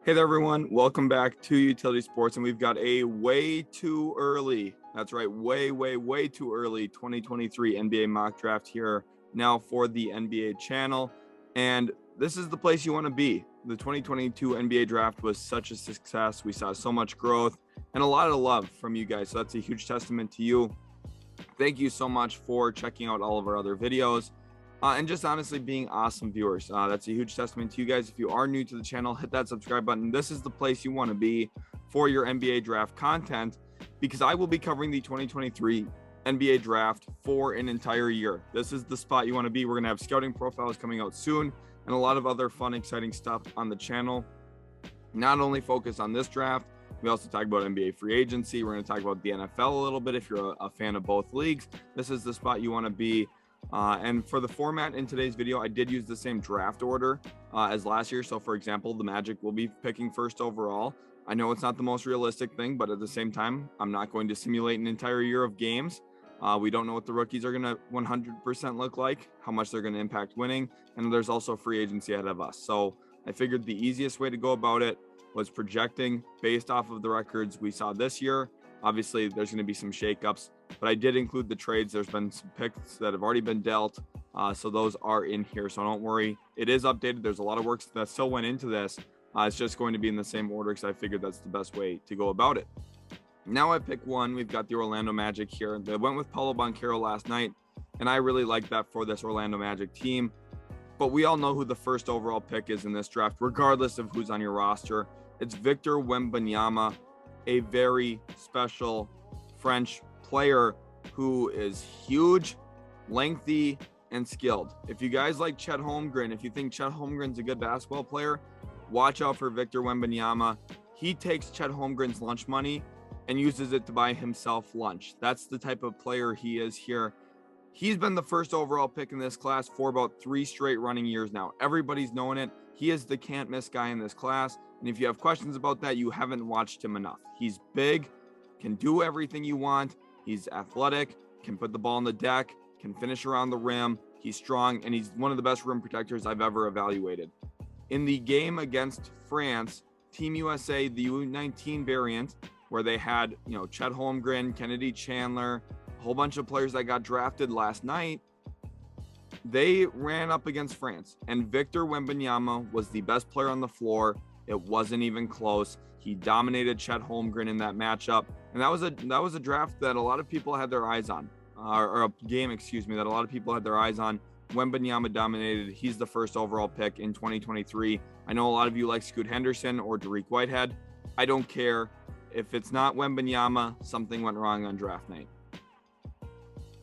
Hey there, everyone. Welcome back to Utility Sports, and we've got a way too early, that's right, way too early 2023 NBA mock draft here now for the NBA channel. And this is the place you want to be. The 2022 NBA draft was such a success. We saw so much growth and a lot of love from you guys. So that's a huge testament to you. Thank you so much for checking out all of our other videos. And just honestly being awesome viewers. That's a huge testament to you guys. If you are new to the channel, hit that subscribe button. This is the place you want to be for your NBA draft content, because I will be covering the 2023 NBA draft for an entire year. This is the spot you want to be. We're going to have scouting profiles coming out soon and a lot of other fun, exciting stuff on the channel. Not only focus on this draft, we also talk about NBA free agency. We're going to talk about the NFL a little bit. If you're a fan of both leagues, this is the spot you want to be. And for the format in today's video, I did use the same draft order as last year. So for example, the Magic will be picking first overall. I know it's not the most realistic thing, but at the same time, I'm not going to simulate an entire year of games. We don't know what the rookies are going to 100% look like, how much they're going to impact winning. And there's also free agency ahead of us. So I figured the easiest way to go about it was projecting based off of the records we saw this year. Obviously, there's going to be some shakeups, but I did include the trades. There's been some picks that have already been dealt, so those are in here. So don't worry, it is updated. There's a lot of work that still went into this. It's just going to be in the same order because I figured that's the best way to go about it. Now at pick one, we've got the Orlando Magic here. They went with Paolo Banchero last night, and I really like that for this Orlando Magic team. But we all know who the first overall pick is in this draft, regardless of who's on your roster. It's Victor Wembanyama, a very special French player who is huge, lengthy, and skilled. If you guys like Chet Holmgren, if you think Chet Holmgren's a good basketball player, watch out for Victor Wembanyama. He takes Chet Holmgren's lunch money and uses it to buy himself lunch. That's the type of player he is here. He's been the first overall pick in this class for about 3 straight running years now. Everybody's knowing it. He is the can't miss guy in this class. And if you have questions about that, you haven't watched him enough. He's big, can do everything you want. He's athletic, can put the ball on the deck, can finish around the rim. He's strong, and he's one of the best rim protectors I've ever evaluated. In the game against France, Team USA, the U19 variant, where they had, Chet Holmgren, Kennedy Chandler, a whole bunch of players that got drafted last night, they ran up against France, and Victor Wembanyama was the best player on the floor. It wasn't even close. He dominated Chet Holmgren in that matchup, and that was a draft that a lot of people had their eyes on, or a game, that a lot of people had their eyes on. Wembanyama dominated. He's the first overall pick in 2023. I know a lot of you like Scoot Henderson or Dariq Whitehead. I don't care. If it's not Wembanyama, something went wrong on draft night.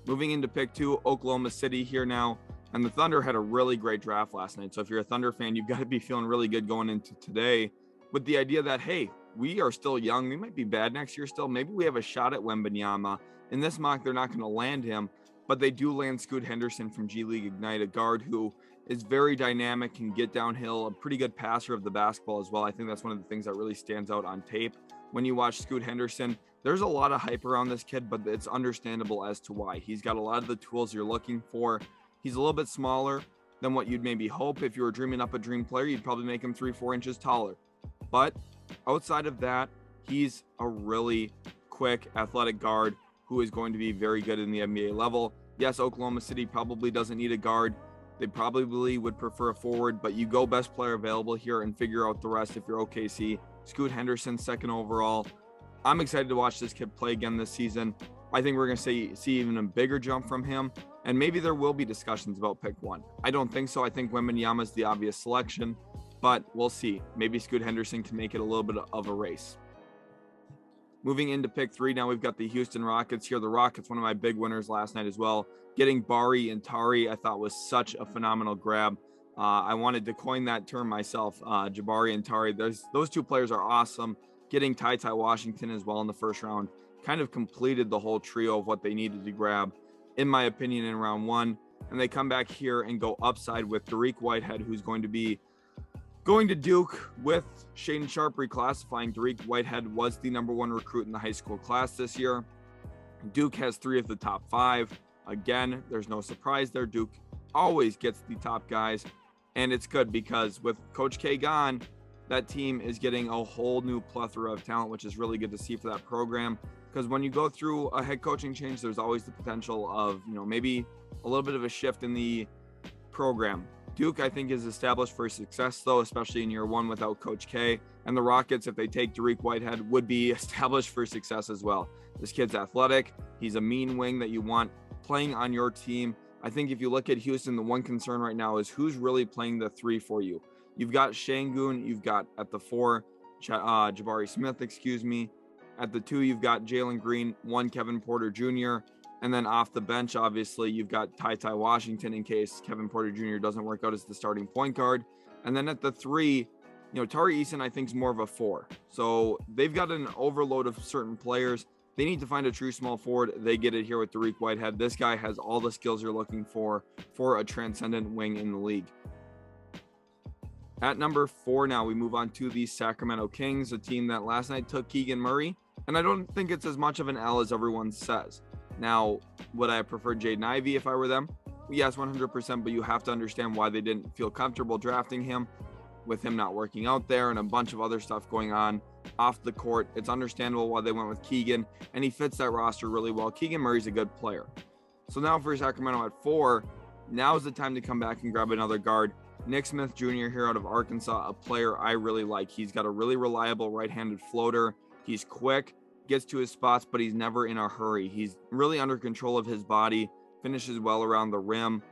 Moving into pick 2, Oklahoma City here now. And the Thunder had a really great draft last night. So if you're a Thunder fan, you've got to be feeling really good going into today with the idea that, hey, we are still young. We might be bad next year still. Maybe we have a shot at Wembanyama. In this mock, they're not going to land him, but they do land Scoot Henderson from G League Ignite, a guard who is very dynamic, can get downhill, a pretty good passer of the basketball as well. I think that's one of the things that really stands out on tape. When you watch Scoot Henderson, there's a lot of hype around this kid, but it's understandable as to why. He's got a lot of the tools you're looking for. He's a little bit smaller than what you'd maybe hope. If you were dreaming up a dream player, you'd probably make him 3-4 inches taller. But outside of that, he's a really quick, athletic guard who is going to be very good in the NBA level. Yes, Oklahoma City probably doesn't need a guard. They probably would prefer a forward, but you go best player available here and figure out the rest if you're OKC. Scoot Henderson, second overall. I'm excited to watch this kid play again this season. I think we're going to see even a bigger jump from him, and maybe there will be discussions about pick 1. I don't think so. I think Wembanyama is the obvious selection, but we'll see. Maybe Scoot Henderson can make it a little bit of a race. Moving into pick 3, now we've got the Houston Rockets here. The Rockets, one of my big winners last night as well. Getting Bari and Tari, I thought was such a phenomenal grab. I wanted to coin that term myself, Jabari and Tari. Those two players are awesome. Getting Ty Washington as well in the first round kind of completed the whole trio of what they needed to grab, in my opinion, in round 1. And they come back here and go upside with Dariq Whitehead, who's going to be going to Duke with Shaedon Sharpe reclassifying. Dariq Whitehead was the #1 recruit in the high school class this year. Duke has 3 of the top 5. Again, there's no surprise there. Duke always gets the top guys. And it's good because with Coach K gone, that team is getting a whole new plethora of talent, which is really good to see for that program. Because when you go through a head coaching change, there's always the potential of, maybe a little bit of a shift in the program. Duke, I think, is established for success, though, especially in year one without Coach K. And the Rockets, if they take Dariq Whitehead, would be established for success as well. This kid's athletic. He's a mean wing that you want playing on your team. I think if you look at Houston, the one concern right now is who's really playing the three for you. You've got Şengün, you've got at the four, Jabari Smith, At the two, you've got Jalen Green, one Kevin Porter Jr., and then off the bench, obviously, you've got Ty Washington in case Kevin Porter Jr. doesn't work out as the starting point guard. And then at the three, Tari Eason, I think, is more of a four. So they've got an overload of certain players. They need to find a true small forward. They get it here with Dariq Whitehead. This guy has all the skills you're looking for a transcendent wing in the league. At number 4 now, we move on to the Sacramento Kings, a team that last night took Keegan Murray. And I don't think it's as much of an L as everyone says. Now, would I prefer Jaden Ivey if I were them? Yes, 100%, but you have to understand why they didn't feel comfortable drafting him, with him not working out there and a bunch of other stuff going on off the court. It's understandable why they went with Keegan, and he fits that roster really well. Keegan Murray's a good player. So now for Sacramento at 4, now's the time to come back and grab another guard. Nick Smith Jr. here out of Arkansas, a player I really like. He's got a really reliable right-handed floater. He's quick, gets to his spots, but he's never in a hurry. He's really under control of his body, finishes well around the rim.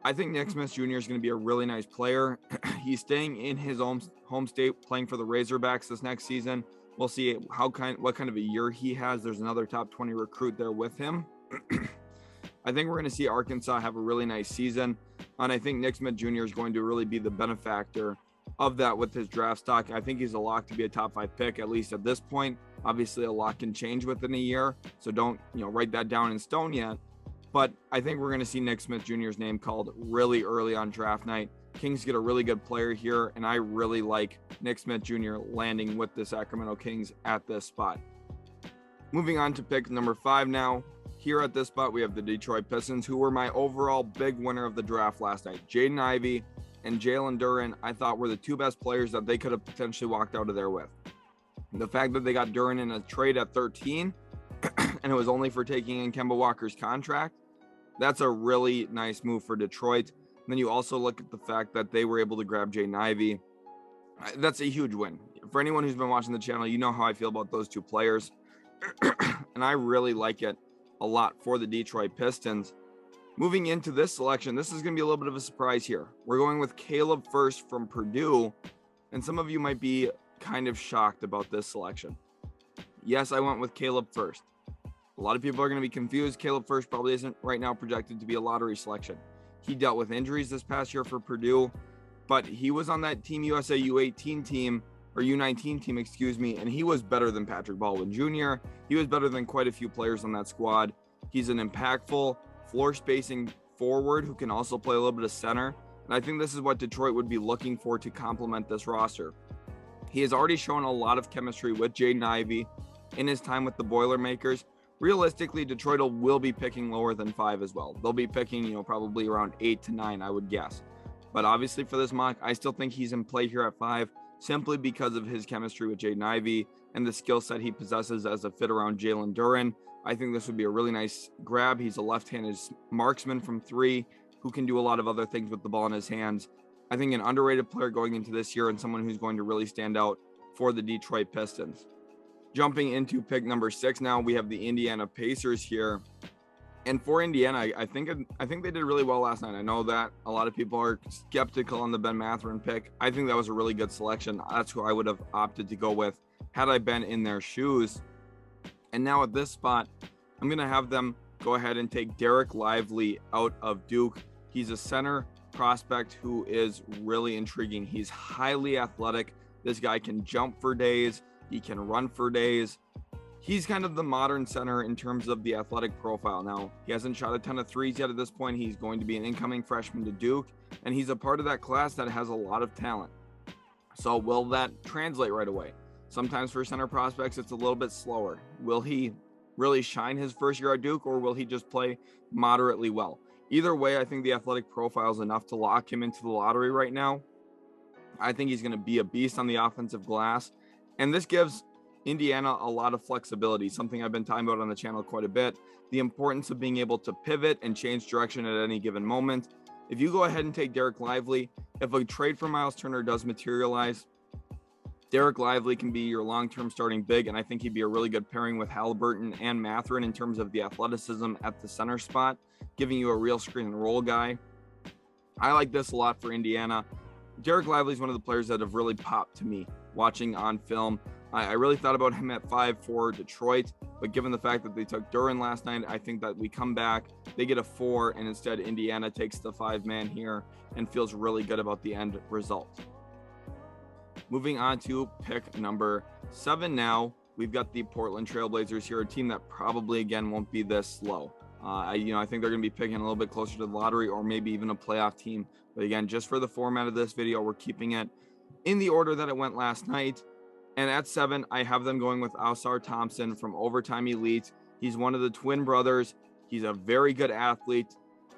I think Nick Smith Jr. is going to be a really nice player. He's staying in his home state, playing for the Razorbacks this next season. We'll see what kind of a year he has. There's another top 20 recruit there with him. I think we're going to see Arkansas have a really nice season, and I think Nick Smith Jr. is going to really be the benefactor of that with his draft stock. I think he's a lock to be a top 5 pick, at least at this point. Obviously, a lot can change within a year, so don't write that down in stone yet. But I think we're going to see Nick Smith Jr.'s name called really early on draft night. Kings get a really good player here, and I really like Nick Smith Jr. landing with the Sacramento Kings at this spot. Moving on to pick number 5 now. Here at this spot, we have the Detroit Pistons, who were my overall big winner of the draft last night. Jaden Ivey and Jalen Duren, I thought, were the two best players that they could have potentially walked out of there with. The fact that they got Duren in a trade at 13, and it was only for taking in Kemba Walker's contract, that's a really nice move for Detroit. And then you also look at the fact that they were able to grab Jaden Ivey. That's a huge win. For anyone who's been watching the channel, you know how I feel about those two players. And I really like it a lot for the Detroit Pistons. Moving into this selection, this is going to be a little bit of a surprise here. We're going with Caleb Furst from Purdue, and some of you might be kind of shocked about this selection. Yes, I went with Caleb Furst. A lot of people are going to be confused. Caleb Furst probably isn't right now projected to be a lottery selection. He dealt with injuries this past year for Purdue, but he was on that Team USA U18 team, or U19 team, and he was better than Patrick Baldwin Jr. He was better than quite a few players on that squad. He's an impactful floor spacing forward who can also play a little bit of center. And I think this is what Detroit would be looking for to complement this roster. He has already shown a lot of chemistry with Jaden Ivey in his time with the Boilermakers. Realistically, Detroit will be picking lower than 5 as well. They'll be picking, probably around 8 to 9, I would guess. But obviously for this mock, I still think he's in play here at 5, simply because of his chemistry with Jaden Ivey and the skill set he possesses as a fit around Jalen Duren. I think this would be a really nice grab. He's a left-handed marksman from 3 who can do a lot of other things with the ball in his hands. I think an underrated player going into this year and someone who's going to really stand out for the Detroit Pistons. Jumping into pick number 6 now, we have the Indiana Pacers here. And for Indiana, I think they did really well last night. I know that a lot of people are skeptical on the Ben Mathurin pick. I think that was a really good selection. That's who I would have opted to go with had I been in their shoes. And now at this spot, I'm going to have them go ahead and take Derek Lively out of Duke. He's a center prospect who is really intriguing. He's highly athletic. This guy can jump for days. He can run for days. He's kind of the modern center in terms of the athletic profile. Now, he hasn't shot a ton of threes yet at this point. He's going to be an incoming freshman to Duke, and he's a part of that class that has a lot of talent. So will that translate right away? Sometimes for center prospects, it's a little bit slower. Will he really shine his first year at Duke, or will he just play moderately well? Either way, I think the athletic profile is enough to lock him into the lottery right now. I think he's going to be a beast on the offensive glass. And this gives Indiana a lot of flexibility, something I've been talking about on the channel quite a bit. The importance of being able to pivot and change direction at any given moment. If you go ahead and take Derek Lively, if a trade for Miles Turner does materialize, Derek Lively can be your long-term starting big, and I think he'd be a really good pairing with Halliburton and Mathurin in terms of the athleticism at the center spot, giving you a real screen and roll guy. I like this a lot for Indiana. Derek Lively is one of the players that have really popped to me watching on film. I really thought about him at 5 for Detroit, but given the fact that they took Duren last night, I think that we come back, they get a 4, and instead Indiana takes the 5-man here and feels really good about the end result. Moving on to pick number 7 now, we've got the Portland Trailblazers here, a team that probably, again, won't be this slow. I think they're going to be picking a little bit closer to the lottery or maybe even a playoff team. But again, just for the format of this video, we're keeping it in the order that it went last night. And at 7, I have them going with Ausar Thompson from Overtime Elite. He's one of the twin brothers. He's a very good athlete.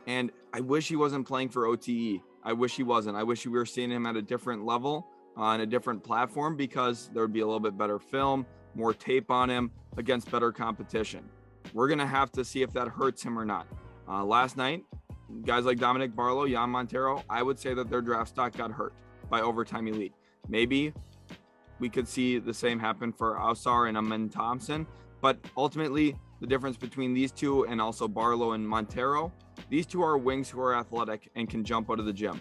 And I wish he wasn't playing for OTE. I wish he wasn't. I wish we were seeing him at a different level on a different platform, because there would be a little bit better film, more tape on him against better competition. We're going to have to see if that hurts him or not. Last night, guys like Dominic Barlow, Jan Montero, I would say that their draft stock got hurt by Overtime Elite. Maybe we could see the same happen for Ausar and Amen Thompson, but ultimately the difference between these two and also Barlow and Montero, these two are wings who are athletic and can jump out of the gym.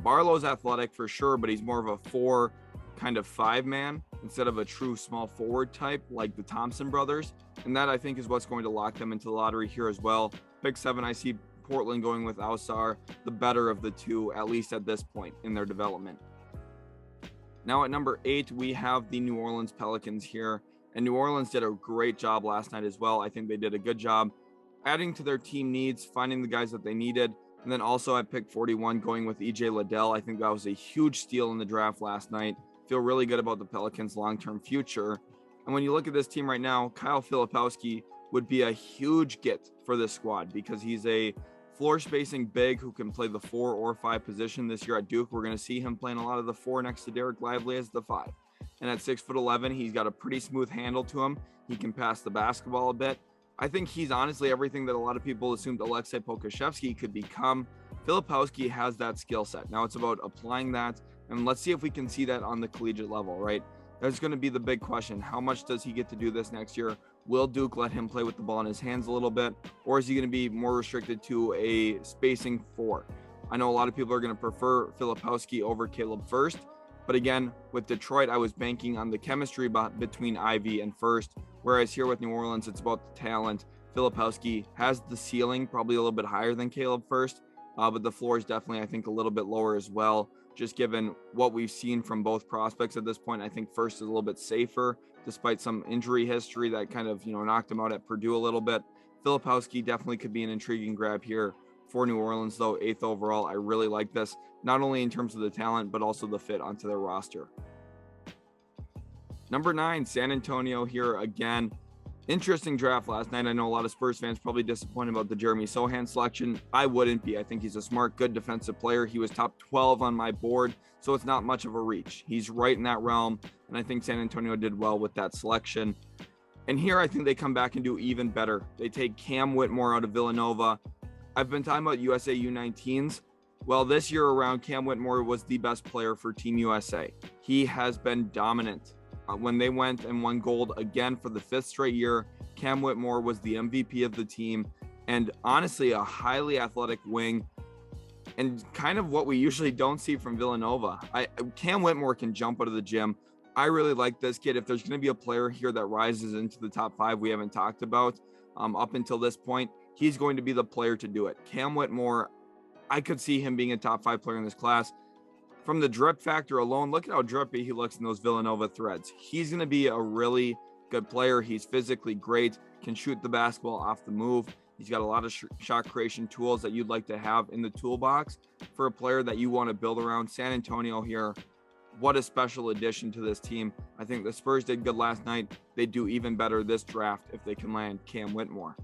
Barlow's athletic for sure, but he's more of a 4 kind of 5-man instead of a true small forward type like the Thompson brothers. And that, I think, is what's going to lock them into the lottery here as well. Pick 7, I see Portland going with Ausar, the better of the two, at least at this point in their development. Now at number 8, we have the New Orleans Pelicans here. And New Orleans did a great job last night as well. I think they did a good job adding to their team needs, finding the guys that they needed. And then also at pick 41, going with EJ Liddell. I think that was a huge steal in the draft last night. Feel really good about the Pelicans' long-term future. And when you look at this team right now, Kyle Filipowski would be a huge get for this squad because he's a floor spacing big who can play the 4 or 5 position. This year at Duke, we're going to see him playing a lot of the 4 next to Derek Lively as the 5. And at 6'11", he's got a pretty smooth handle to him. He can pass the basketball a bit. I think he's honestly everything that a lot of people assumed Aleksej Pokusevski could become. Filipowski has that skill set. Now it's about applying that, and let's see if we can see that on the collegiate level, right? There's going to be the big question. How much does he get to do this next year? Will Duke let him play with the ball in his hands a little bit, or is he going to be more restricted to a spacing 4? I know a lot of people are going to prefer Filipowski over Caleb First, but again, with Detroit, I was banking on the chemistry between Ivy and First, whereas here with New Orleans, it's about the talent. Filipowski has the ceiling probably a little bit higher than Caleb First, but the floor is definitely, I think, a little bit lower as well. Just given what we've seen from both prospects at this point, I think First is a little bit safer, despite some injury history that kind of, knocked him out at Purdue a little bit. Filipowski definitely could be an intriguing grab here for New Orleans, though. 8th overall. I really like this, not only in terms of the talent, but also the fit onto their roster. Number 9, San Antonio here again. Interesting draft last night. I know a lot of Spurs fans probably disappointed about the Jeremy Sohan selection. I wouldn't be. I think he's a smart, good defensive player. He was top 12 on my board, so it's not much of a reach. He's right in that realm, and I think San Antonio did well with that selection. And here I think they come back and do even better. They take Cam Whitmore out of Villanova. I've been talking about USA U19s. Well, this year around, Cam Whitmore was the best player for Team USA. He has been dominant. When they went and won gold again for the 5th straight year, Cam Whitmore was the MVP of the team, and honestly a highly athletic wing, and kind of what we usually don't see from Villanova. Cam Whitmore can jump out of the gym. I really like this kid. If there's going to be a player here that rises into the top 5 we haven't talked about up until this point, he's going to be the player to do it. Cam Whitmore, I could see him being a top 5 player in this class. From the drip factor alone, look at how drippy he looks in those Villanova threads. He's going to be a really good player. He's physically great, can shoot the basketball off the move. He's got a lot of shot creation tools that you'd like to have in the toolbox for a player that you want to build around. San Antonio here, what a special addition to this team. I think the Spurs did good last night. They do even better this draft if they can land Cam Whitmore.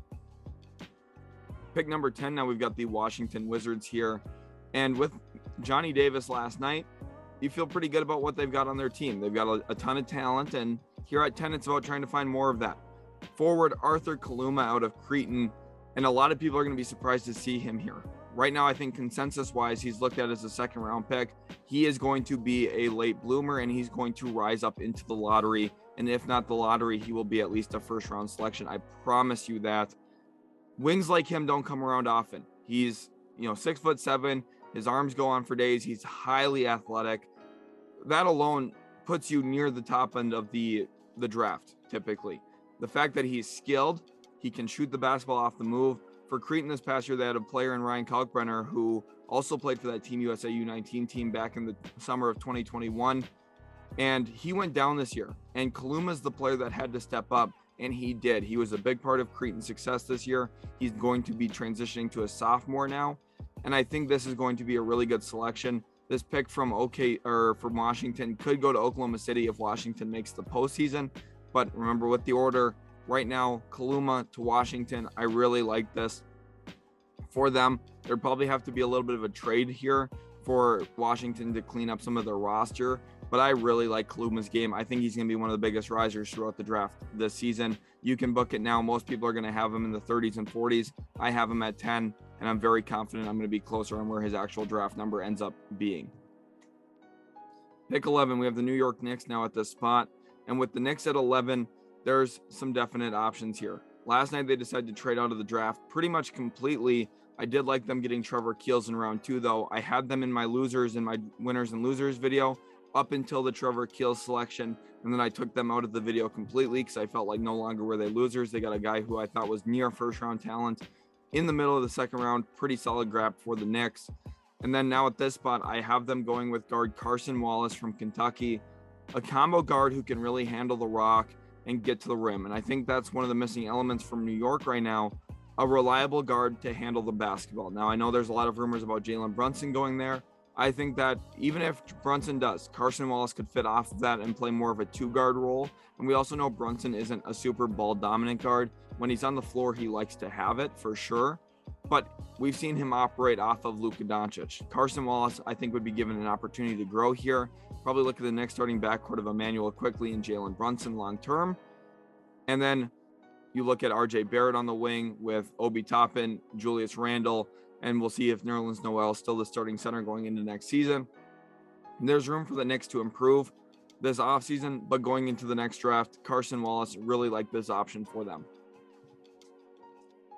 Pick number 10, now we've got the Washington Wizards here. And with Johnny Davis last night, you feel pretty good about what they've got on their team. They've got a ton of talent, and here at 10, it's about trying to find more of that. Forward Arthur Kaluma out of Cretan, and a lot of people are going to be surprised to see him here. Right now, I think consensus-wise, he's looked at as a second-round pick. He is going to be a late bloomer, and he's going to rise up into the lottery. And if not the lottery, he will be at least a first-round selection. I promise you that. Wings like him don't come around often. He's, 6'7". His arms go on for days. He's highly athletic. That alone puts you near the top end of the draft, typically. The fact that he's skilled, he can shoot the basketball off the move. For Cretan this past year, they had a player in Ryan Kalkbrenner who also played for that Team USA U19 team back in the summer of 2021. And he went down this year. And Kaluma's the player that had to step up, and he did. He was a big part of Cretan's success this year. He's going to be transitioning to a sophomore now. And I think this is going to be a really good selection. This pick from Washington could go to Oklahoma City if Washington makes the postseason. But remember, with the order right now, Kaluma to Washington, I really like this for them. There'd probably have to be a little bit of a trade here for Washington to clean up some of their roster. But I really like Kaluma's game. I think he's going to be one of the biggest risers throughout the draft this season. You can book it now. Most people are going to have him in the 30s and 40s. I have him at 10, and I'm very confident I'm going to be closer on where his actual draft number ends up being. Pick 11, we have the New York Knicks now at this spot. And with the Knicks at 11, there's some definite options here. Last night, they decided to trade out of the draft pretty much completely. I did like them getting Trevor Keels in round 2, though. I had them in my losers, in my winners and losers video up until the Trevor Keels selection. And then I took them out of the video completely because I felt like no longer were they losers. They got a guy who I thought was near first round talent in the middle of the second round. Pretty solid grab for the Knicks. And then now at this spot, I have them going with guard Carson Wallace from Kentucky, a combo guard who can really handle the rock and get to the rim. And I think that's one of the missing elements from New York right now, a reliable guard to handle the basketball. Now, I know there's a lot of rumors about Jalen Brunson going there. I think that even if Brunson does, Carson Wallace could fit off of that and play more of a two-guard role. And we also know Brunson isn't a super ball-dominant guard. When he's on the floor, he likes to have it for sure. But we've seen him operate off of Luka Doncic. Carson Wallace, I think, would be given an opportunity to grow here. Probably look at the next starting backcourt of Emmanuel Quickley and Jalen Brunson long-term. And then you look at RJ Barrett on the wing with Obi Toppin, Julius Randle, and we'll see if Nerlens Noel is still the starting center going into next season. And there's room for the Knicks to improve this offseason, but going into the next draft, Carson Wallace really liked this option for them.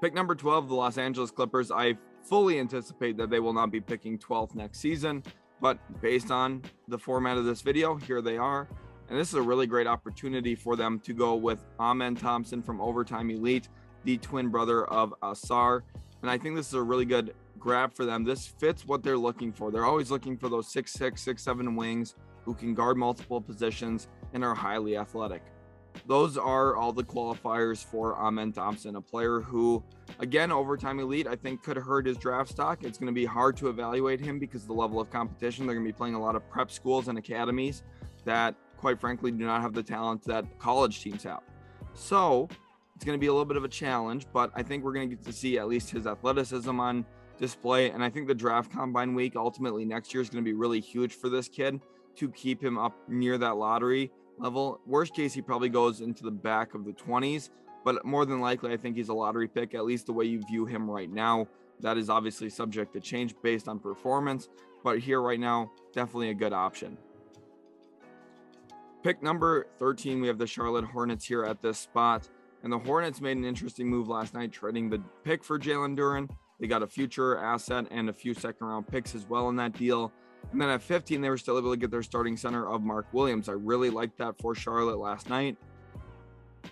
Pick number 12, the Los Angeles Clippers. I fully anticipate that they will not be picking 12th next season, but based on the format of this video, here they are. And this is a really great opportunity for them to go with Amen Thompson from Overtime Elite, the twin brother of Asar. And I think this is a really good grab for them. This fits what they're looking for. They're always looking for those 6'6", 6'7" wings who can guard multiple positions and are highly athletic. Those are all the qualifiers for Amen Thompson, a player who, again, Overtime Elite, I think could hurt his draft stock. It's going to be hard to evaluate him because of the level of competition. They're going to be playing a lot of prep schools and academies that, quite frankly, do not have the talent that college teams have. So it's going to be a little bit of a challenge, but I think we're going to get to see at least his athleticism on display. And I think the draft combine week ultimately next year is going to be really huge for this kid to keep him up near that lottery level. Worst case, he probably goes into the back of the 20s, but more than likely, I think he's a lottery pick, at least the way you view him right now. That is obviously subject to change based on performance, but here right now, definitely a good option. Pick number 13, we have the Charlotte Hornets here at this spot. And the Hornets made an interesting move last night, trading the pick for Jalen Duren. They got a future asset and a few second-round picks as well in that deal. And then at 15, they were still able to get their starting center of Mark Williams. I really liked that for Charlotte last night.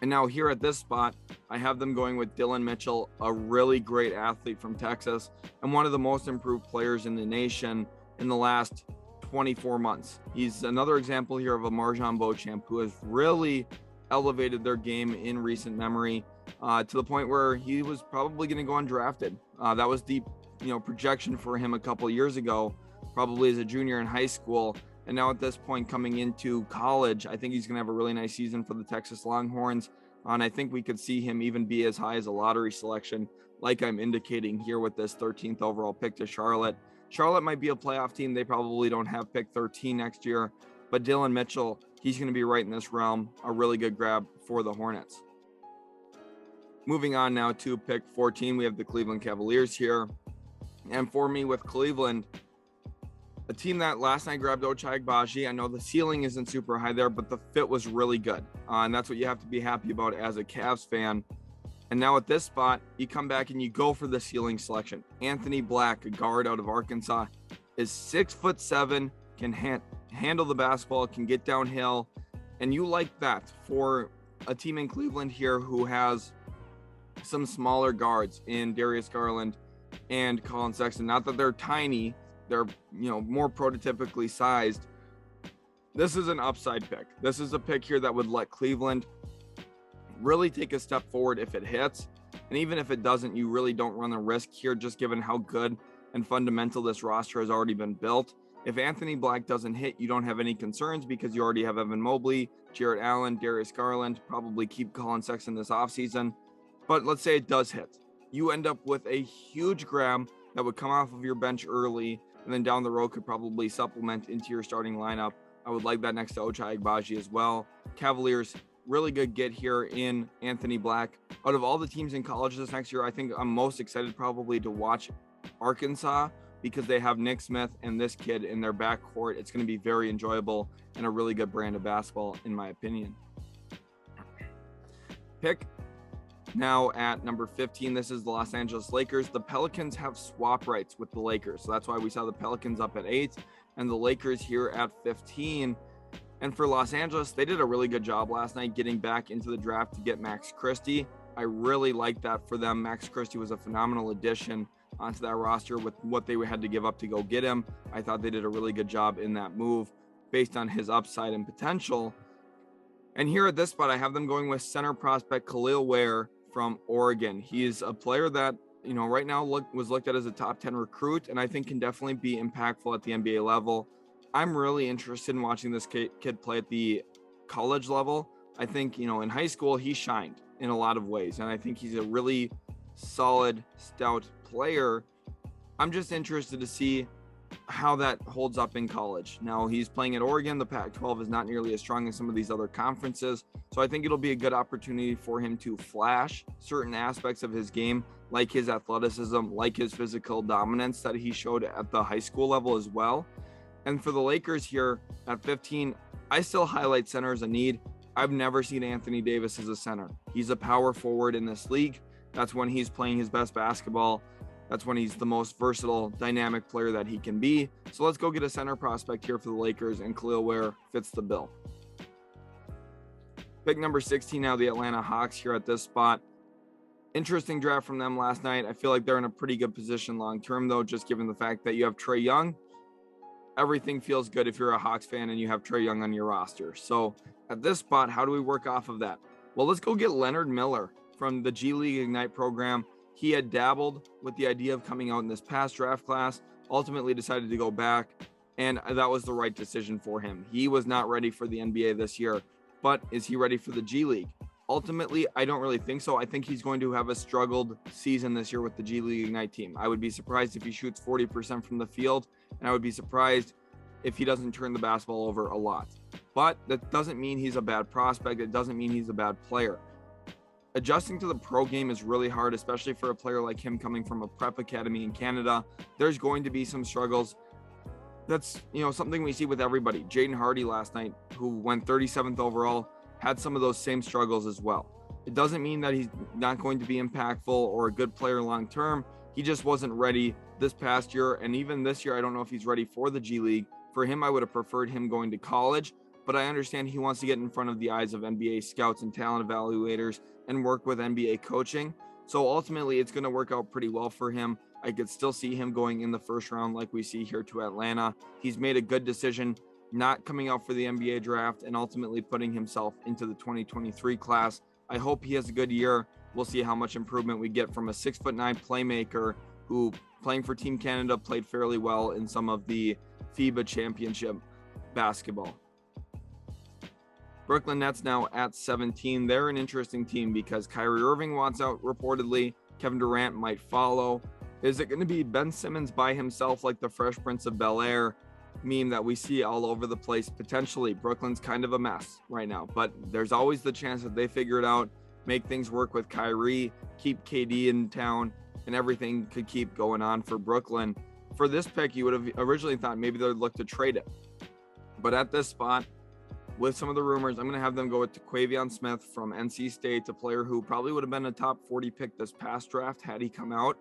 And now here at this spot, I have them going with Dylan Mitchell, a really great athlete from Texas and one of the most improved players in the nation in the last 24 months. He's another example here of a Marjan Beauchamp who has really elevated their game in recent memory to the point where he was probably going to go undrafted. That was the projection for him a couple of years ago, probably as a junior in high school. And now at this point coming into college, I think he's going to have a really nice season for the Texas Longhorns. And I think we could see him even be as high as a lottery selection, like I'm indicating here with this 13th overall pick to Charlotte. Charlotte might be a playoff team. They probably don't have pick 13 next year, but Dylan Mitchell, he's going to be right in this realm. A really good grab for the Hornets. Moving on now to pick 14, we have the Cleveland Cavaliers here. And for me with Cleveland, a team that last night grabbed Ochai Agbaji. I know the ceiling isn't super high there, but the fit was really good. And that's what you have to be happy about as a Cavs fan. And now at this spot, you come back and you go for the ceiling selection. Anthony Black, a guard out of Arkansas, is 6'7", can handle the basketball, can get downhill. And you like that for a team in Cleveland here who has some smaller guards in Darius Garland and Colin Sexton. Not that they're tiny, they're more prototypically sized. This is an upside pick. This is a pick here that would let Cleveland really take a step forward if it hits. And even if it doesn't, you really don't run the risk here, just given how good and fundamental this roster has already been built. If Anthony Black doesn't hit, you don't have any concerns because you already have Evan Mobley, Jarrett Allen, Darius Garland, probably keep Colin Sexton this offseason. But let's say it does hit. You end up with a huge grab that would come off of your bench early and then down the road could probably supplement into your starting lineup. I would like that next to Ochai Agbaji as well. Cavaliers, really good get here in Anthony Black. Out of all the teams in college this next year, I think I'm most excited probably to watch Arkansas because they have Nick Smith and this kid in their backcourt. It's going to be very enjoyable and a really good brand of basketball, in my opinion. Pick now at number 15, this is the Los Angeles Lakers. The Pelicans have swap rights with the Lakers. So that's why we saw the Pelicans up at 8 and the Lakers here at 15. And for Los Angeles, they did a really good job last night getting back into the draft to get Max Christie. I really like that for them. Max Christie was a phenomenal addition onto that roster with what they had to give up to go get him. I thought they did a really good job in that move based on his upside and potential. And here at this spot, I have them going with center prospect Khalil Ware from Oregon. He is a player that, right now was looked at as a top 10 recruit, and I think can definitely be impactful at the NBA level. I'm really interested in watching this kid play at the college level. I think, in high school, he shined in a lot of ways, and I think he's a really solid, stout player. I'm just interested to see how that holds up in college. Now he's playing at Oregon. The Pac-12 is not nearly as strong as some of these other conferences. So I think it'll be a good opportunity for him to flash certain aspects of his game, like his athleticism, like his physical dominance that he showed at the high school level as well. And for the Lakers here at 15, I still highlight center as a need. I've never seen Anthony Davis as a center. He's a power forward in this league. That's when he's playing his best basketball. That's when he's the most versatile, dynamic player that he can be. So let's go get a center prospect here for the Lakers, and Khalil Ware fits the bill. Pick number 16 now, the Atlanta Hawks here at this spot. Interesting draft from them last night. I feel like they're in a pretty good position long-term, though, just given the fact that you have Trae Young. Everything feels good if you're a Hawks fan and you have Trae Young on your roster. So at this spot, how do we work off of that? Well, let's go get Leonard Miller from the G League Ignite program. He had dabbled with the idea of coming out in this past draft class, ultimately decided to go back, and that was the right decision for him. He was not ready for the NBA this year, but is he ready for the G League? Ultimately, I don't really think so. I think he's going to have a struggled season this year with the G League Ignite team. I would be surprised if he shoots 40% from the field, and I would be surprised if he doesn't turn the basketball over a lot. But that doesn't mean he's a bad prospect. It doesn't mean he's a bad player. Adjusting to the pro game is really hard, especially for a player like him coming from a prep academy in Canada. There's going to be some struggles. That's, something we see with everybody. Jaden Hardy last night, who went 37th overall, had some of those same struggles as well. It doesn't mean that he's not going to be impactful or a good player long term. He just wasn't ready this past year. And even this year, I don't know if he's ready for the G League. For him, I would have preferred him going to college, but I understand he wants to get in front of the eyes of NBA scouts and talent evaluators and work with NBA coaching. So ultimately, it's going to work out pretty well for him. I could still see him going in the first round like we see here to Atlanta. He's made a good decision not coming out for the NBA draft and ultimately putting himself into the 2023 class. I hope he has a good year. We'll see how much improvement we get from a 6'9" playmaker who, playing for Team Canada, played fairly well in some of the FIBA championship basketball. Brooklyn Nets now at 17. They're an interesting team because Kyrie Irving wants out reportedly. Kevin Durant might follow. Is it going to be Ben Simmons by himself, like the Fresh Prince of Bel-Air meme that we see all over the place? Potentially. Brooklyn's kind of a mess right now, but there's always the chance that they figure it out, make things work with Kyrie, keep KD in town, and everything could keep going on for Brooklyn. For this pick, you would have originally thought maybe they'd look to trade it. But at this spot, with some of the rumors, I'm going to have them go with Terquavion Smith from NC State, a player who probably would have been a top 40 pick this past draft had he come out.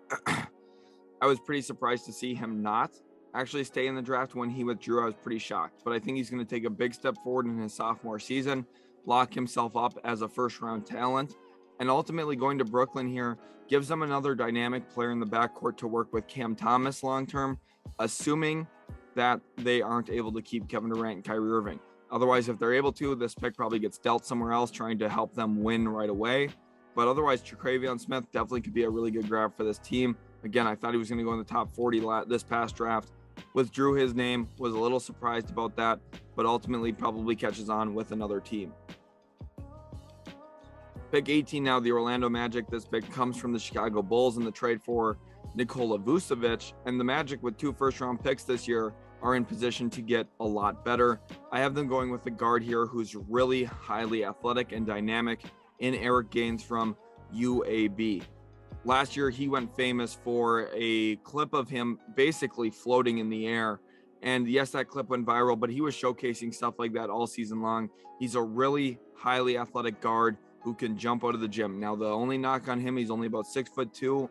I was pretty surprised to see him not actually stay in the draft. When he withdrew, I was pretty shocked. But I think he's going to take a big step forward in his sophomore season, lock himself up as a first-round talent, and ultimately going to Brooklyn here gives them another dynamic player in the backcourt to work with Cam Thomas long-term, assuming that they aren't able to keep Kevin Durant and Kyrie Irving. Otherwise, if they're able to, this pick probably gets dealt somewhere else, trying to help them win right away. But otherwise, Terquavion Smith definitely could be a really good grab for this team. Again, I thought he was going to go in the top 40 this past draft. Withdrew his name, was a little surprised about that, but ultimately probably catches on with another team. Pick 18 now, the Orlando Magic. This pick comes from the Chicago Bulls in the trade for Nikola Vucevic, and the Magic, with 2 first-round picks this year, are in position to get a lot better. I have them going with a guard here who's really highly athletic and dynamic in Eric Gaines from UAB. Last year, he went famous for a clip of him basically floating in the air. And yes, that clip went viral, but he was showcasing stuff like that all season long. He's a really highly athletic guard who can jump out of the gym. Now, the only knock on him, he's only about 6'2".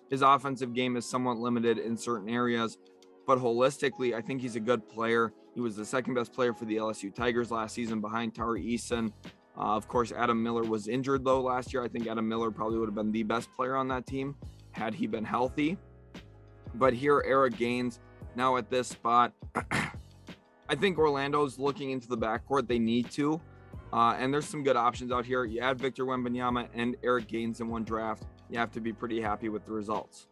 His offensive game is somewhat limited in certain areas, but holistically, I think he's a good player. He was the second best player for the LSU Tigers last season behind Tari Eason. Of course, Adam Miller was injured though last year. I think Adam Miller probably would have been the best player on that team had he been healthy. But here, Eric Gaines, now at this spot, I think Orlando's looking into the backcourt. They need to. And there's some good options out here. You add Victor Wembanyama and Eric Gaines in one draft, you have to be pretty happy with the results.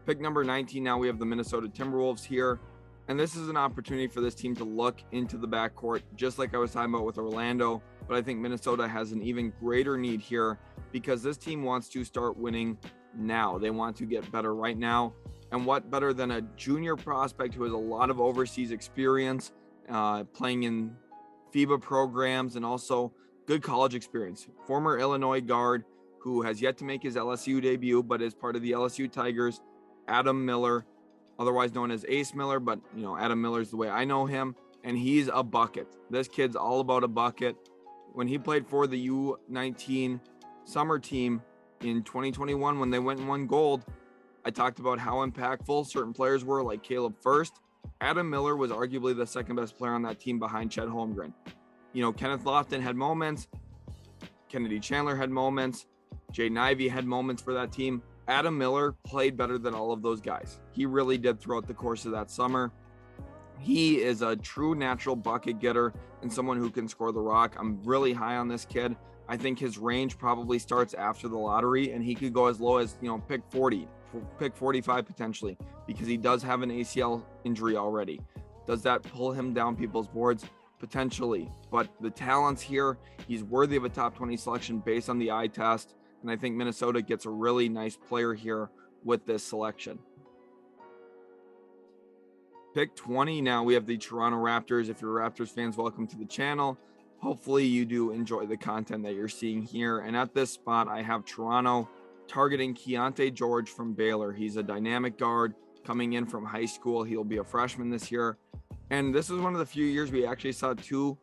Pick number 19, now we have the Minnesota Timberwolves here. And this is an opportunity for this team to look into the backcourt, just like I was talking about with Orlando. But I think Minnesota has an even greater need here because this team wants to start winning now. They want to get better right now. And what better than a junior prospect who has a lot of overseas experience, playing in FIBA programs and also good college experience. Former Illinois guard who has yet to make his LSU debut, but is part of the LSU Tigers, Adam Miller, otherwise known as Ace Miller, but Adam Miller's the way I know him, and he's a bucket. This kid's all about a bucket. When he played for the U19 summer team in 2021, when they went and won gold, I talked about how impactful certain players were, like Caleb First. Adam Miller was arguably the second best player on that team behind Chet Holmgren. Kenneth Lofton had moments, Kennedy Chandler had moments, Jaden Ivey had moments for that team. Adam Miller played better than all of those guys. He really did throughout the course of that summer. He is a true natural bucket getter and someone who can score the rock. I'm really high on this kid. I think his range probably starts after the lottery, and he could go as low as, pick 40, pick 45 potentially, because he does have an ACL injury already. Does that pull him down people's boards? Potentially. But the talent's here. He's worthy of a top 20 selection based on the eye test. And I think Minnesota gets a really nice player here with this selection. Pick 20, now we have the Toronto Raptors. If you're Raptors fans, welcome to the channel. Hopefully you do enjoy the content that you're seeing here. And at this spot, I have Toronto targeting Keontae George from Baylor. He's a dynamic guard coming in from high school. He'll be a freshman this year. And this is one of the few years we actually saw 2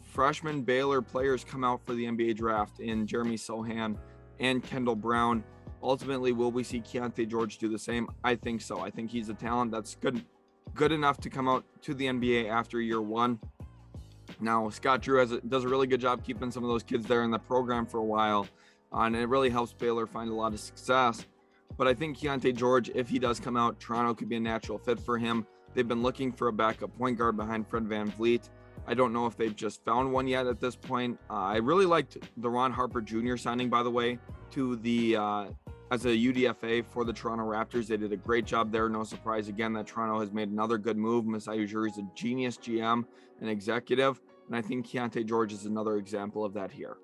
freshman Baylor players come out for the NBA draft in Jeremy Sohan and Kendall Brown. Ultimately, will we see Keontae George do the same? I think so. I think he's a talent that's good enough to come out to the NBA after year 1. Now, Scott Drew does a really good job keeping some of those kids there in the program for a while, and it really helps Baylor find a lot of success. But I think Keontae George, if he does come out, Toronto could be a natural fit for him. They've been looking for a backup point guard behind Fred VanVleet. I don't know if they've just found one yet at this point. I really liked the Ron Harper Jr. signing, by the way, to the as a UDFA for the Toronto Raptors. They did a great job there. No surprise again that Toronto has made another good move. Masai Ujiri is a genius GM and executive, and I think Keontae George is another example of that here.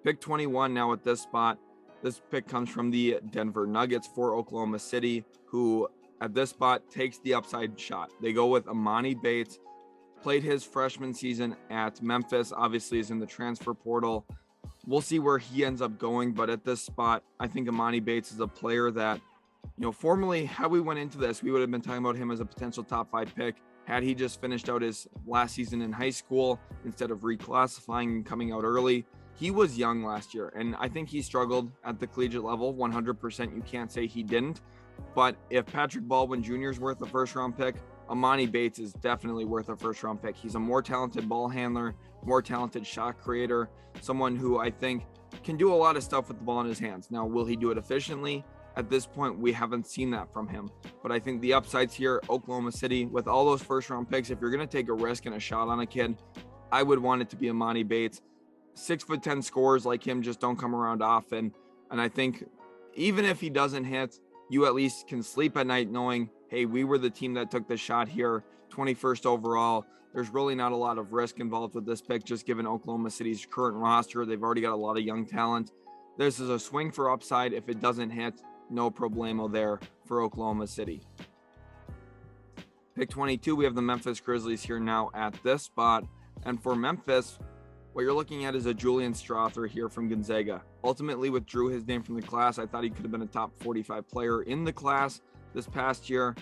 Pick 21 now at this spot, This pick comes from the Denver Nuggets for Oklahoma City, who at this spot takes the upside shot. They go with Emoni Bates, played his freshman season at Memphis, obviously is in the transfer portal. We'll see where he ends up going, but at this spot, I think Emoni Bates is a player that, formerly, how we went into this, we would have been talking about him as a potential top 5 pick had he just finished out his last season in high school instead of reclassifying and coming out early. He was young last year, and I think he struggled at the collegiate level. 100%, you can't say he didn't. But if Patrick Baldwin Jr. is worth a first-round pick, Emoni Bates is definitely worth a first-round pick. He's a more talented ball handler, more talented shot creator, someone who I think can do a lot of stuff with the ball in his hands. Now, will he do it efficiently? At this point, we haven't seen that from him. But I think the upsides here, Oklahoma City, with all those first-round picks, if you're going to take a risk and a shot on a kid, I would want it to be Emoni Bates. 6'10" scorers like him just don't come around often. And I think even if he doesn't hit, you at least can sleep at night knowing, hey, we were the team that took the shot here, 21st overall. There's really not a lot of risk involved with this pick, just given Oklahoma City's current roster. They've already got a lot of young talent. This is a swing for upside. If it doesn't hit, no problemo there for Oklahoma City. Pick 22, we have the Memphis Grizzlies here now at this spot. And for Memphis, what you're looking at is a Julian Strawther here from Gonzaga. Ultimately withdrew his name from the class. I thought he could have been a top 45 player in the class this past year.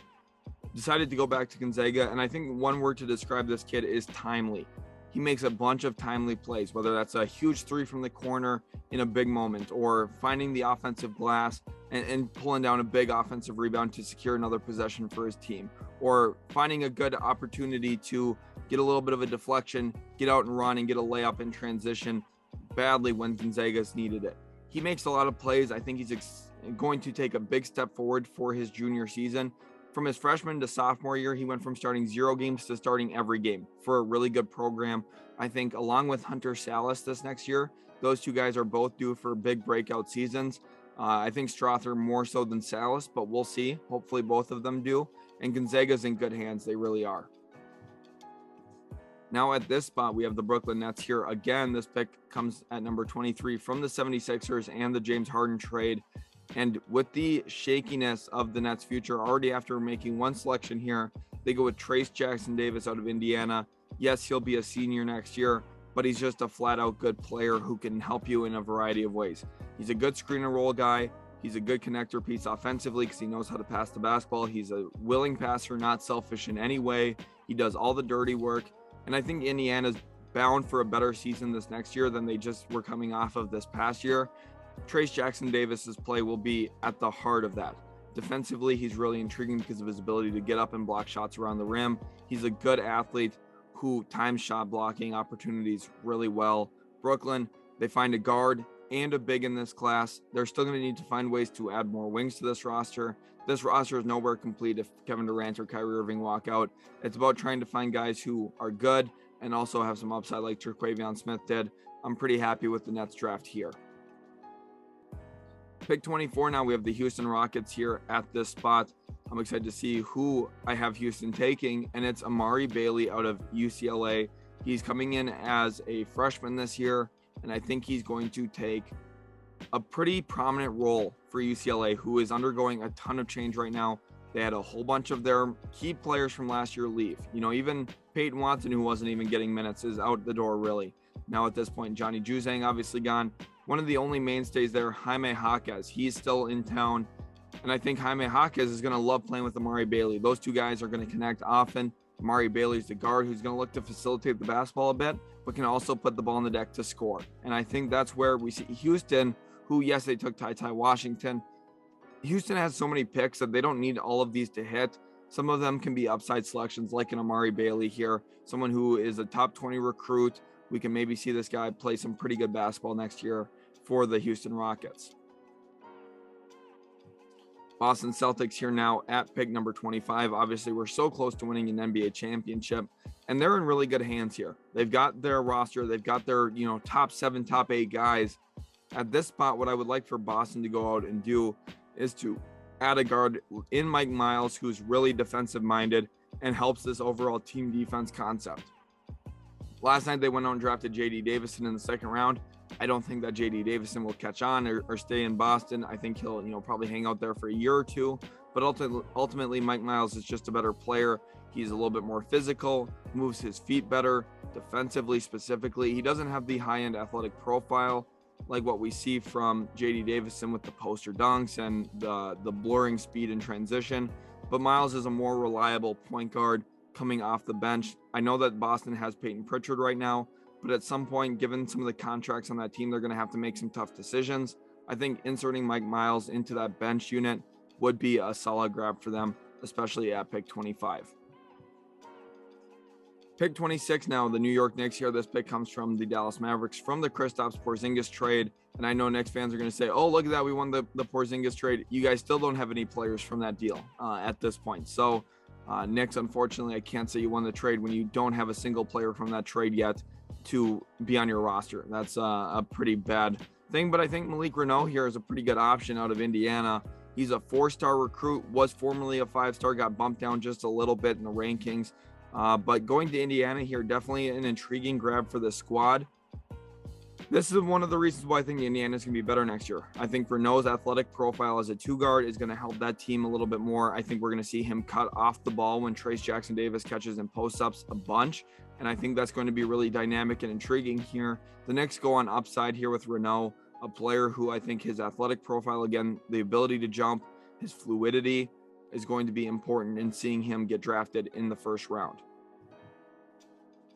Decided to go back to Gonzaga, and I think one word to describe this kid is timely. He makes a bunch of timely plays, whether that's a huge three from the corner in a big moment, or finding the offensive glass and pulling down a big offensive rebound to secure another possession for his team, or finding a good opportunity to get a little bit of a deflection, get out and run and get a layup in transition badly when Gonzaga's needed it. He makes a lot of plays. I think he's going to take a big step forward for his junior season. From his freshman to sophomore year, he went from starting 0 games to starting every game for a really good program. I think along with Hunter Salas this next year, those two guys are both due for big breakout seasons. I think Strawther more so than Salas, but we'll see. Hopefully both of them do. And Gonzaga's in good hands. They really are. Now at this spot, we have the Brooklyn Nets here. Again, this pick comes at number 23 from the 76ers and the James Harden trade. And with the shakiness of the Nets' future, already after making one selection here, they go with Trayce Jackson-Davis out of Indiana. Yes, he'll be a senior next year, but he's just a flat-out good player who can help you in a variety of ways. He's a good screen and roll guy. He's a good connector piece offensively because he knows how to pass the basketball. He's a willing passer, not selfish in any way. He does all the dirty work. And I think Indiana's bound for a better season this next year than they just were coming off of this past year. Trayce Jackson-Davis's play will be at the heart of that. Defensively, he's really intriguing because of his ability to get up and block shots around the rim. He's a good athlete who times shot blocking opportunities really well. Brooklyn, they find a guard and a big in this class. They're still going to need to find ways to add more wings to this roster. This roster is nowhere complete if Kevin Durant or Kyrie Irving walk out. It's about trying to find guys who are good and also have some upside like Terquavion Smith did. I'm pretty happy with the Nets draft here. Pick 24 now, we have the Houston Rockets here at this spot. I'm excited to see who I have Houston taking, and it's Amari Bailey out of UCLA. He's coming in as a freshman this year, and I think he's going to take a pretty prominent role for UCLA, who is undergoing a ton of change right now. They had a whole bunch of their key players from last year leave. Even Peyton Watson, who wasn't even getting minutes, is out the door really. Now at this point, Johnny Juzang obviously gone. One of the only mainstays there, Jaime Jaquez, he's still in town. And I think Jaime Jaquez is going to love playing with Amari Bailey. Those two guys are going to connect often. Amari Bailey's the guard who's going to look to facilitate the basketball a bit, but can also put the ball on the deck to score. And I think that's where we see Houston, who, yes, they took Ty Washington. Houston has so many picks that they don't need all of these to hit. Some of them can be upside selections like an Amari Bailey here, someone who is a top 20 recruit. We can maybe see this guy play some pretty good basketball next year for the Houston Rockets. Boston Celtics here now at pick number 25. Obviously, we're so close to winning an NBA championship, and they're in really good hands here. They've got their roster. They've got their, top 7, top 8 guys. At this spot, what I would like for Boston to go out and do is to add a guard in Mike Miles, who's really defensive-minded and helps this overall team defense concept. Last night, they went out and drafted J.D. Davison in the second round. I don't think that JD Davison will catch on or stay in Boston. I think he'll, probably hang out there for a year or two. But ultimately, Mike Miles is just a better player. He's a little bit more physical, moves his feet better, defensively specifically. He doesn't have the high-end athletic profile like what we see from JD Davison with the poster dunks and the blurring speed in transition. But Miles is a more reliable point guard coming off the bench. I know that Boston has Peyton Pritchard right now, but at some point, given some of the contracts on that team, they're going to have to make some tough decisions. I think inserting Mike Miles into that bench unit would be a solid grab for them, especially at pick 25. Pick 26 now, the New York Knicks here. This pick comes from the Dallas Mavericks from the Kristaps Porzingis trade. And I know Knicks fans are going to say, oh, look at that, we won the Porzingis trade. You guys still don't have any players from that deal at this point. So Knicks, unfortunately, I can't say you won the trade when you don't have a single player from that trade yet to be on your roster. That's a pretty bad thing. But I think Malik Reneau here is a pretty good option out of Indiana. He's a 4-star recruit, was formerly a 5-star, got bumped down just a little bit in the rankings. But going to Indiana here, definitely an intriguing grab for the squad. This is one of the reasons why I think Indiana is going to be better next year. I think Reneau's athletic profile as a 2-guard is going to help that team a little bit more. I think we're going to see him cut off the ball when Trace Jackson-Davis catches and post-ups a bunch. And I think that's going to be really dynamic and intriguing here. The Knicks go on upside here with Reneau, a player who I think his athletic profile, again, the ability to jump, his fluidity is going to be important in seeing him get drafted in the first round.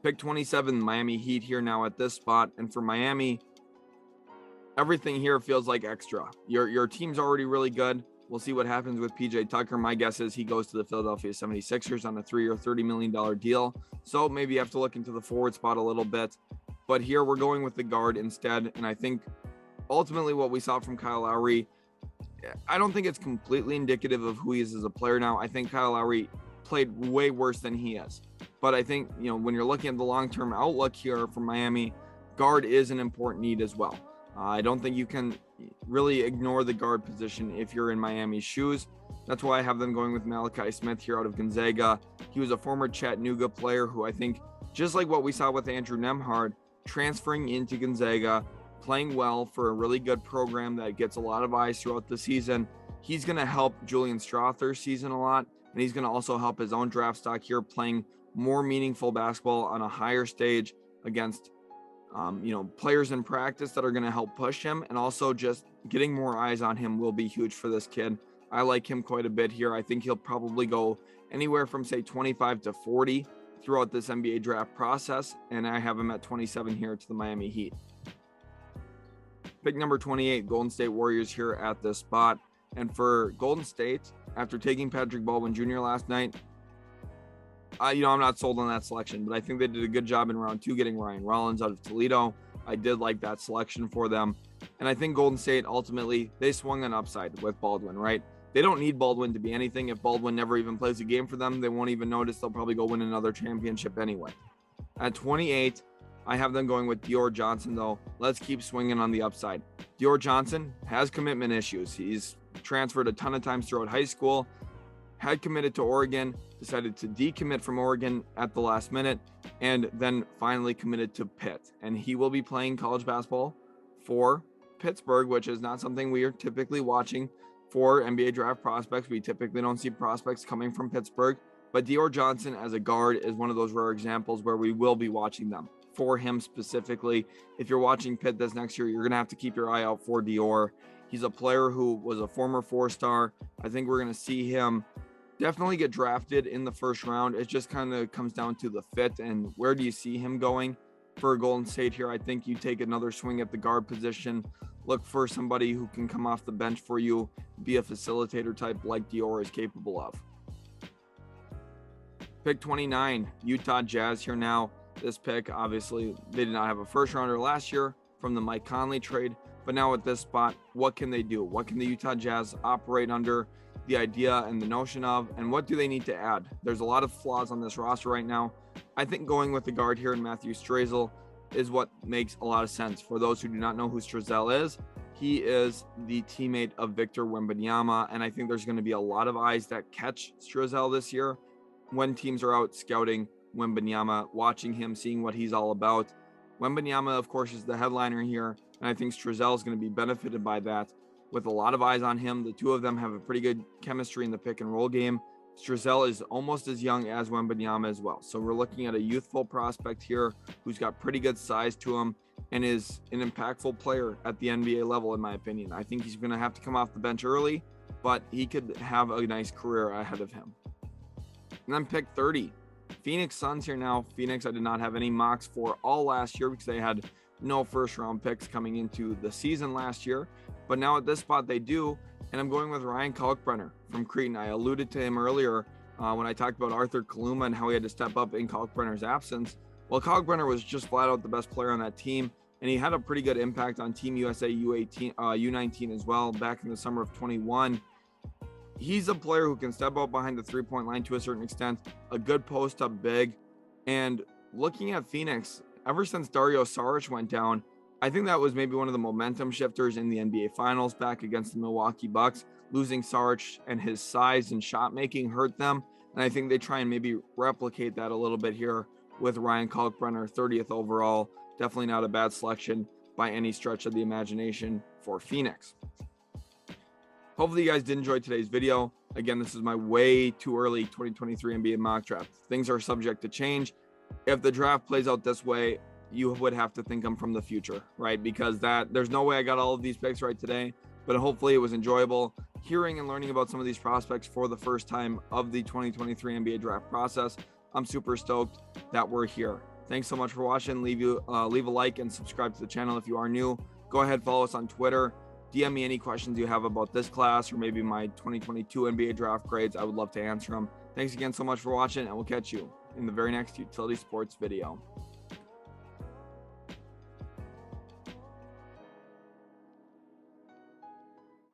Pick 27, Miami Heat here now at this spot. And for Miami, everything here feels like extra. Your team's already really good. We'll see what happens with PJ Tucker. My guess is he goes to the Philadelphia 76ers on a 3-year, $30 million deal. So maybe you have to look into the forward spot a little bit. But here we're going with the guard instead. And I think ultimately what we saw from Kyle Lowry, I don't think it's completely indicative of who he is as a player now. I think Kyle Lowry played way worse than he is. But I think, when you're looking at the long-term outlook here for Miami, guard is an important need as well. I don't think you can really ignore the guard position if you're in Miami's shoes. That's why I have them going with Malachi Smith here out of Gonzaga. He was a former Chattanooga player who I think, just like what we saw with Andrew Nembhard, transferring into Gonzaga, playing well for a really good program that gets a lot of eyes throughout the season. He's going to help Julian Strother's season a lot, and he's going to also help his own draft stock here, playing more meaningful basketball on a higher stage against players in practice that are going to help push him, and also just getting more eyes on him will be huge for this kid. I like him quite a bit here. I think he'll probably go anywhere from say 25 to 40 throughout this NBA draft process, and I have him at 27 here to the Miami Heat. Pick number 28, Golden State Warriors here at this spot. And for Golden State, after taking Patrick Baldwin Jr. last night, I'm not sold on that selection, but I think they did a good job in round 2 getting Ryan Rollins out of Toledo. I did like that selection for them. And I think Golden State, ultimately, they swung an upside with Baldwin, right? They don't need Baldwin to be anything. If Baldwin never even plays a game for them, they won't even notice. They'll probably go win another championship anyway. At 28, I have them going with Dior Johnson, though. Let's keep swinging on the upside. Dior Johnson has commitment issues. He's transferred a ton of times throughout high school, had committed to Oregon, decided to decommit from Oregon at the last minute, and then finally committed to Pitt. And he will be playing college basketball for Pittsburgh, which is not something we are typically watching for NBA draft prospects. We typically don't see prospects coming from Pittsburgh, but Dior Johnson as a guard is one of those rare examples where we will be watching them for him specifically. If you're watching Pitt this next year, you're going to have to keep your eye out for Dior. He's a player who was a former 4-star. I think we're going to see him definitely get drafted in the first round. It just kind of comes down to the fit and where do you see him going for Golden State here. I think you take another swing at the guard position, look for somebody who can come off the bench for you, be a facilitator type like Dior is capable of. Pick 29, Utah Jazz here now. This pick, obviously, they did not have a first rounder last year from the Mike Conley trade, but now at this spot, what can they do? What can the Utah Jazz operate under? The idea and the notion of, and what do they need to add? There's a lot of flaws on this roster right now. I think going with the guard here in Matthew Strazel is what makes a lot of sense. For those who do not know who Strazel is, he is the teammate of Victor Wembanyama, and I think there's going to be a lot of eyes that catch Strazel this year when teams are out scouting Wembanyama, watching him, seeing what he's all about. Wembanyama, of course, is the headliner here, and I think Strzel is going to be benefited by that. With a lot of eyes on him, the two of them have a pretty good chemistry in the pick and roll game. Strzel is almost as young as Wembanyama as well. So we're looking at a youthful prospect here who's got pretty good size to him and is an impactful player at the NBA level, in my opinion. I think he's going to have to come off the bench early, but he could have a nice career ahead of him. And then pick 30, Phoenix Suns here now. Phoenix, I did not have any mocks for all last year because they had no first round picks coming into the season last year. But now at this spot they do, and I'm going with Ryan Kalkbrenner from Creighton. I alluded to him earlier when I talked about Arthur Kaluma and how he had to step up in Kalkbrenner's absence. Well, Kalkbrenner was just flat out the best player on that team, and he had a pretty good impact on Team USA U19 as well back in the summer of 21. He's a player who can step out behind the three-point line to a certain extent, a good post-up big. And looking at Phoenix, ever since Dario Saric went down, I think that was maybe one of the momentum shifters in the NBA Finals back against the Milwaukee Bucks. Losing Saric and his size and shot making hurt them, and I think they try and maybe replicate that a little bit here with Ryan Kalkbrenner, 30th overall. Definitely not a bad selection by any stretch of the imagination for Phoenix. Hopefully you guys did enjoy today's video. Again, this is my way too early 2023 NBA mock draft. Things are subject to change. If the draft plays out this way, you would have to think I'm from the future, right? Because there's no way I got all of these picks right today, but hopefully it was enjoyable hearing and learning about some of these prospects for the first time of the 2023 NBA draft process. I'm super stoked that we're here. Thanks so much for watching. Leave a like and subscribe to the channel if you are new. Go ahead, follow us on Twitter. DM me any questions you have about this class or maybe my 2022 NBA draft grades. I would love to answer them. Thanks again so much for watching, and we'll catch you in the very next Utility Sports video.